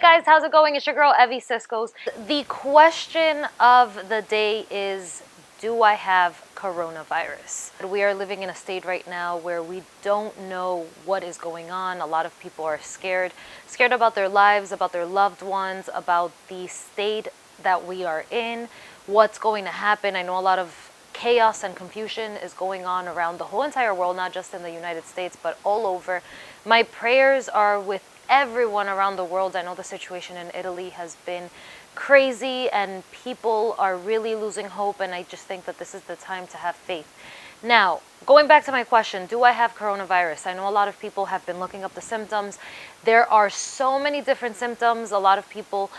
guys, how's it going? It's your girl Evie Cisco's. The question of the day is, do I have coronavirus? We are living in a state right now where we don't know what is going on. A lot of people are scared about their lives, about their loved ones, about the state that we are in, what's going to happen. I know a lot of chaos and confusion is going on around the whole entire world, not just in the United States, but all over. My prayers are with everyone around the world. I know the situation in Italy has been crazy and people are really losing hope, and I just think that this is the time to have faith. Now, going back to my question, do I have coronavirus? I know a lot of people have been looking up the symptoms. There are so many different symptoms. A lot of people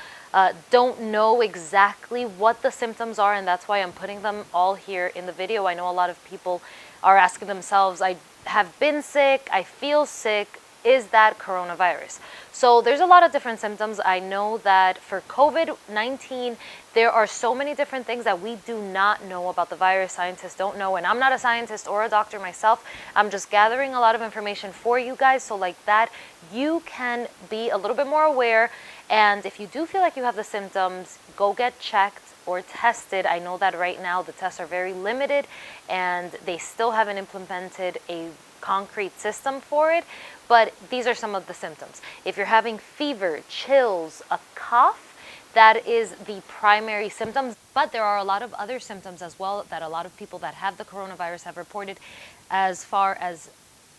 don't know exactly what the symptoms are, and that's why I'm putting them all here in the video. I know a lot of people are asking themselves, I have been sick, I feel sick, is that coronavirus? So there's a lot of different symptoms. I know that for COVID-19, there are so many different things that we do not know about the virus. Scientists don't know, and I'm not a scientist or a doctor myself. I'm just gathering a lot of information for you guys, so like that, you can be a little bit more aware. And if you do feel like you have the symptoms, go get checked or tested. I know that right now the tests are very limited and they still haven't implemented a concrete system for it, but these are some of the symptoms. If you're having fever, chills, a cough, that is the primary symptoms, but there are a lot of other symptoms as well that a lot of people that have the coronavirus have reported, as far as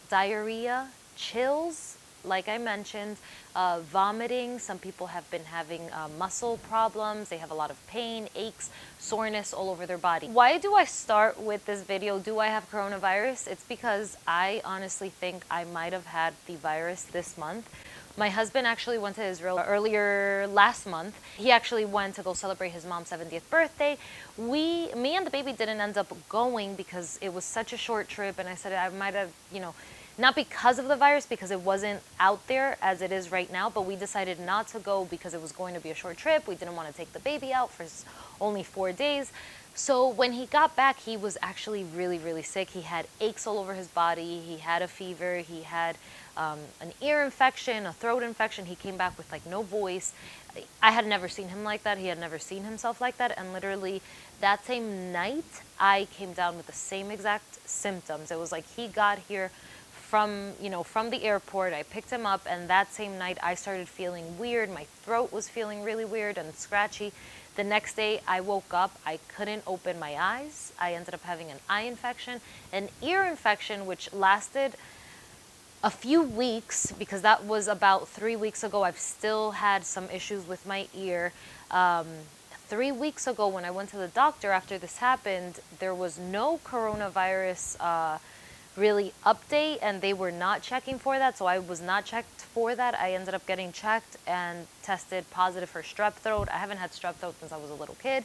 diarrhea, chills, like I mentioned, vomiting. Some people have been having muscle problems. They have a lot of pain, aches, soreness all over their body. Why do I start with this video? Do I have coronavirus? It's because I honestly think I might have had the virus this month. My husband actually went to Israel earlier last month. He actually went to go celebrate his mom's 70th birthday. Me and the baby didn't end up going because it was such a short trip, and I said I might have, not because of the virus, because it wasn't out there as it is right now, but we decided not to go because it was going to be a short trip. We didn't want to take the baby out for only 4 days. So when he got back, he was actually really, really sick. He had aches all over his body. He had a fever. He had an ear infection, a throat infection. He came back with like no voice. I had never seen him like that. He had never seen himself like that. And literally that same night, I came down with the same exact symptoms. It was like he got here from the airport. I picked him up, and that same night I started feeling weird. My throat was feeling really weird and scratchy. The next day I woke up, I couldn't open my eyes. I ended up having an eye infection, an ear infection, which lasted a few weeks, because that was about 3 weeks ago. I've still had some issues with my ear. 3 weeks ago when I went to the doctor after this happened, there was no coronavirus really update, and they were not checking for that, so I was not checked for that. I ended up getting checked and tested positive for strep throat. I haven't had strep throat since I was a little kid.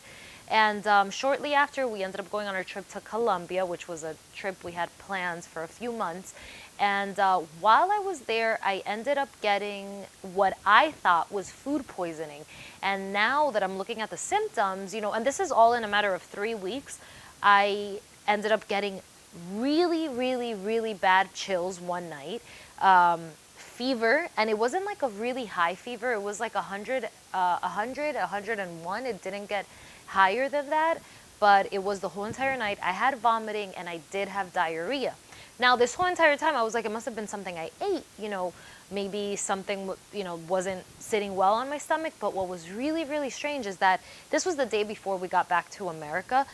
And shortly after, we ended up going on our trip to Colombia, which was a trip we had planned for a few months. And while I was there, I ended up getting what I thought was food poisoning. And now that I'm looking at the symptoms, and this is all in a matter of 3 weeks, I ended up getting really, really, really bad chills one night, fever, and it wasn't like a really high fever. It was like 100, 101. It didn't get higher than that, but it was the whole entire night. I had vomiting, and I did have diarrhea. Now, this whole entire time, I was like, it must have been something I ate, maybe something, wasn't sitting well on my stomach. But what was really, really strange is that this was the day before we got back to America.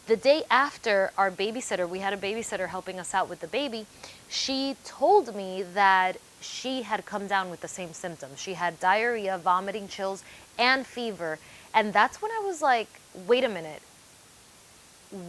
The day after, our babysitter, we had a babysitter helping us out with the baby, she told me that she had come down with the same symptoms. She had diarrhea, vomiting, chills, and fever. And that's when I was like, wait a minute.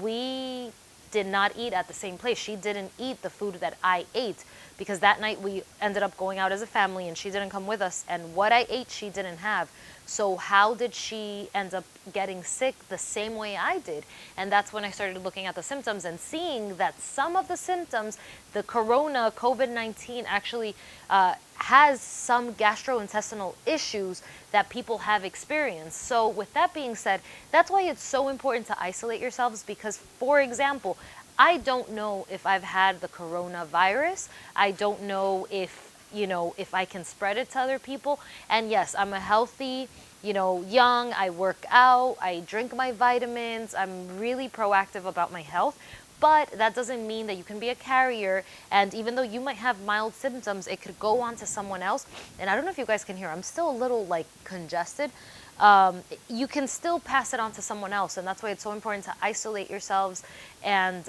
We did not eat at the same place. She didn't eat the food that I ate, because that night we ended up going out as a family and she didn't come with us. And what I ate, she didn't have. So how did she end up getting sick the same way I did? And that's when I started looking at the symptoms and seeing that some of the symptoms, the COVID-19 actually has some gastrointestinal issues that people have experienced. So with that being said, that's why it's so important to isolate yourselves, because, for example, I don't know if I've had the coronavirus. I don't know if you know, if I can spread it to other people. And yes, I'm a healthy, you know, young, I work out, I drink my vitamins, I'm really proactive about my health. But that doesn't mean that you can be a carrier. And even though you might have mild symptoms, it could go on to someone else. And I don't know if you guys can hear, I'm still a little like congested. You can still pass it on to someone else. And that's why it's so important to isolate yourselves and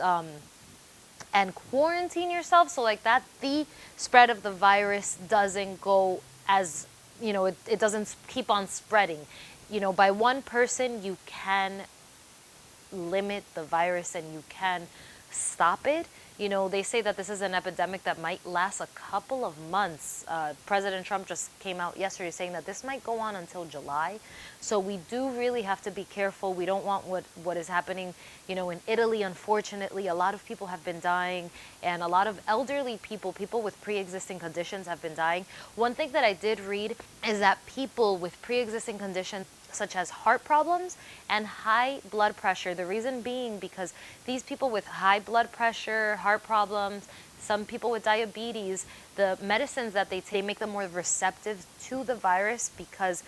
quarantine yourself, so like that the spread of the virus doesn't go as, you know, it doesn't keep on spreading. You know, by one person you can limit the virus and you can stop it. You know, they say that this is an epidemic that might last a couple of months. President Trump just came out yesterday saying that this might go on until July. So we do really have to be careful. We don't want what is happening, you know, in Italy. Unfortunately, a lot of people have been dying, and a lot of elderly people, people with pre-existing conditions have been dying. One thing that I did read is that people with pre-existing conditions such as heart problems and high blood pressure. The reason being because these people with high blood pressure, heart problems, some people with diabetes, the medicines that they take make them more receptive to the virus, because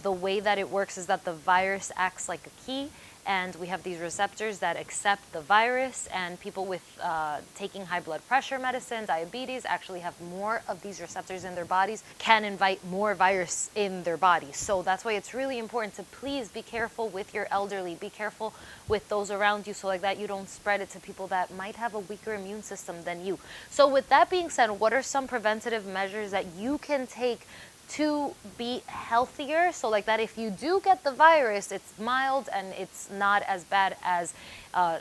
the way that it works is that the virus acts like a key, and we have these receptors that accept the virus, and people with taking high blood pressure medicine, diabetes, actually have more of these receptors in their bodies, can invite more virus in their body. So that's why it's really important to please be careful with your elderly, be careful with those around you, so like that you don't spread it to people that might have a weaker immune system than you. So with that being said, what are some preventative measures that you can take to be healthier, so like that if you do get the virus, it's mild and it's not as bad as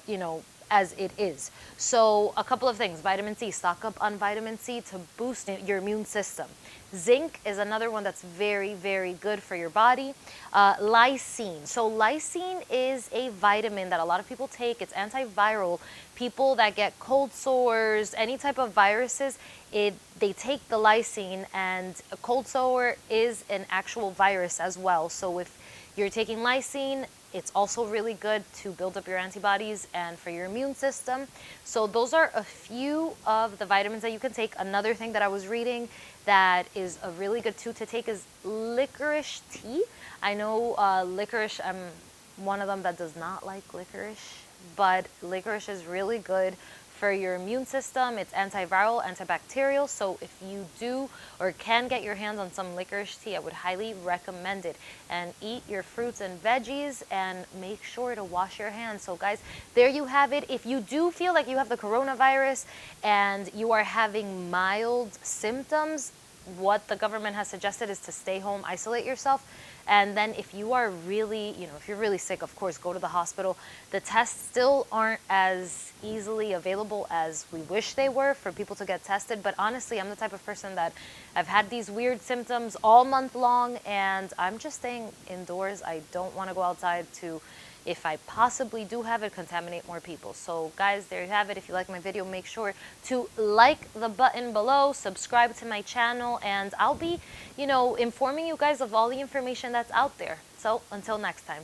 you know, as it is? So a couple of things: vitamin C, stock up on vitamin C to boost your immune system. Zinc is another one that's very, very good for your body. Lysine. So lysine is a vitamin that a lot of people take. It's antiviral. People that get cold sores, any type of viruses, they take the lysine, and a cold sore is an actual virus as well. So if you're taking lysine, it's also really good to build up your antibodies and for your immune system. So those are a few of the vitamins that you can take. Another thing that I was reading that is a really good too to take is licorice tea. I know licorice, I'm one of them that does not like licorice, but licorice is really good for your immune system. It's antiviral, antibacterial. So if you do or can get your hands on some licorice tea, I would highly recommend it. And eat your fruits and veggies, and make sure to wash your hands. So guys, there you have it. If you do feel like you have the coronavirus and you are having mild symptoms, what the government has suggested is to stay home, isolate yourself. And then if you are really, you know, if you're really sick, of course, go to the hospital. The tests still aren't as easily available as we wish they were for people to get tested. But honestly, I'm the type of person that I've had these weird symptoms all month long, and I'm just staying indoors. I don't want to go outside to, if I possibly do have it, contaminate more people. So guys, there you have it. If you like my video, make sure to like the button below, subscribe to my channel, and I'll be, you know, informing you guys of all the information that's out there. So until next time.